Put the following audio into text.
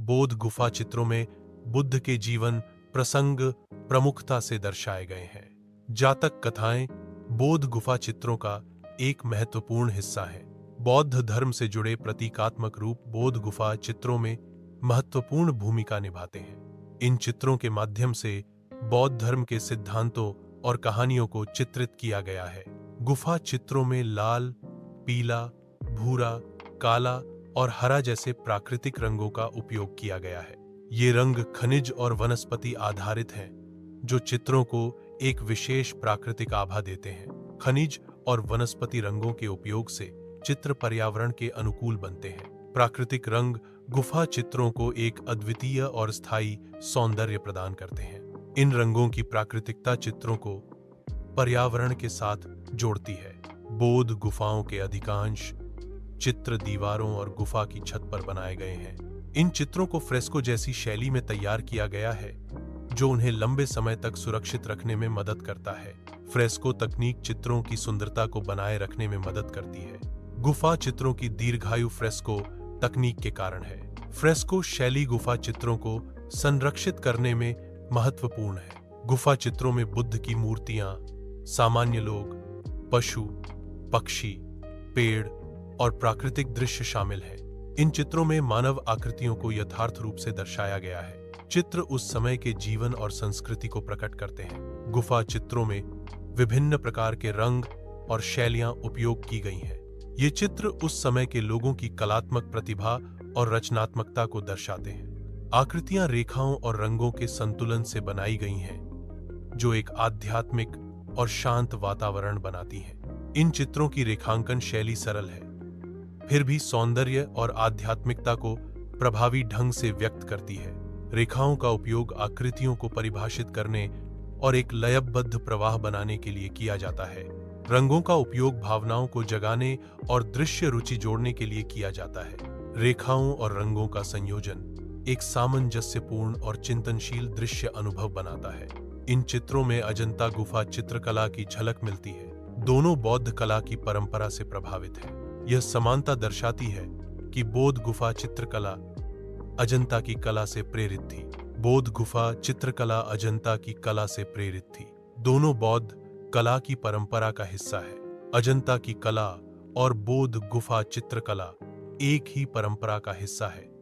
बौद्ध गुफा चित्रों में बुद्ध के जीवन प्रसंग प्रमुखता से दर्शाए गए हैं। जातक कथाएं बौद्ध गुफा चित्रों का एक महत्वपूर्ण हिस्सा है। बौद्ध धर्म से जुड़े प्रतीकात्मक रूप बौद्ध गुफा चित्रों में महत्वपूर्ण भूमिका निभाते हैं। इन चित्रों के माध्यम से बौद्ध धर्म के सिद्धांतों और कहानियों को चित्रित किया गया है। गुफा चित्रों में लाल, पीला, भूरा, काला और हरा जैसे प्राकृतिक रंगों का उपयोग किया गया है। ये रंग खनिज और वनस्पति आधारित हैं, जो चित्रों को एक विशेष प्राकृतिक आभा देते हैं। खनिज और वनस्पति रंगों के उपयोग से चित्र पर्यावरण के अनुकूल बनते हैं। प्राकृतिक रंग गुफा चित्रों को एक अद्वितीय और स्थायी सौंदर्य प्रदान करते हैं। इन रंगों की प्राकृतिकता चित्रों को पर्यावरण के साथ जोड़ती है। बौद्ध गुफाओं के अधिकांश चित्र दीवारों और गुफा की छत पर बनाए गए हैं। इन चित्रों को फ्रेस्को जैसी शैली में तैयार किया गया है, जो उन्हें लंबे समय तक सुरक्षित रखने में मदद करता है। फ्रेस्को तकनीक चित्रों की सुंदरता को बनाए रखने में मदद करती है। गुफा चित्रों की दीर्घायु फ्रेस्को तकनीक के कारण है। फ्रेस्को शैली गुफा चित्रों को संरक्षित करने में महत्वपूर्ण है। गुफा चित्रों में बुद्ध की मूर्तियां, सामान्य लोग, पशु, पक्षी, पेड़ और प्राकृतिक दृश्य शामिल हैं। इन चित्रों में मानव आकृतियों को यथार्थ रूप से दर्शाया गया है। चित्र उस समय के जीवन और संस्कृति को प्रकट करते हैं। गुफा चित्रों में विभिन्न प्रकार के रंग और शैलियां उपयोग की गई हैं। ये चित्र उस समय के लोगों की कलात्मक प्रतिभा और रचनात्मकता को दर्शाते हैं। आकृतियां रेखाओं और रंगों के संतुलन से बनाई गई हैं, जो एक आध्यात्मिक और शांत वातावरण बनाती हैं। इन चित्रों की रेखांकन शैली सरल है, फिर भी सौंदर्य और आध्यात्मिकता को प्रभावी ढंग से व्यक्त करती है। रेखाओं का उपयोग आकृतियों को परिभाषित करने और एक लयबद्ध प्रवाह बनाने के लिए किया जाता है। रंगों का उपयोग भावनाओं को जगाने और दृश्य रुचि जोड़ने के लिए किया जाता है। रेखाओं और रंगों का संयोजन एक सामंजस्यपूर्ण और चिंतनशील दृश्य अनुभव बनाता है। इन चित्रों में अजंता गुफा चित्रकला की झलक मिलती है। दोनों बौद्ध कला की परंपरा से प्रभावित है। यह समानता दर्शाती है कि बौद्ध गुफा चित्रकला अजंता की कला से प्रेरित थी। बौद्ध गुफा चित्रकला अजंता की कला से प्रेरित थी। दोनों बौद्ध कला की परंपरा का हिस्सा है। अजंता की कला और बौद्ध गुफा चित्रकला एक ही परंपरा का हिस्सा है।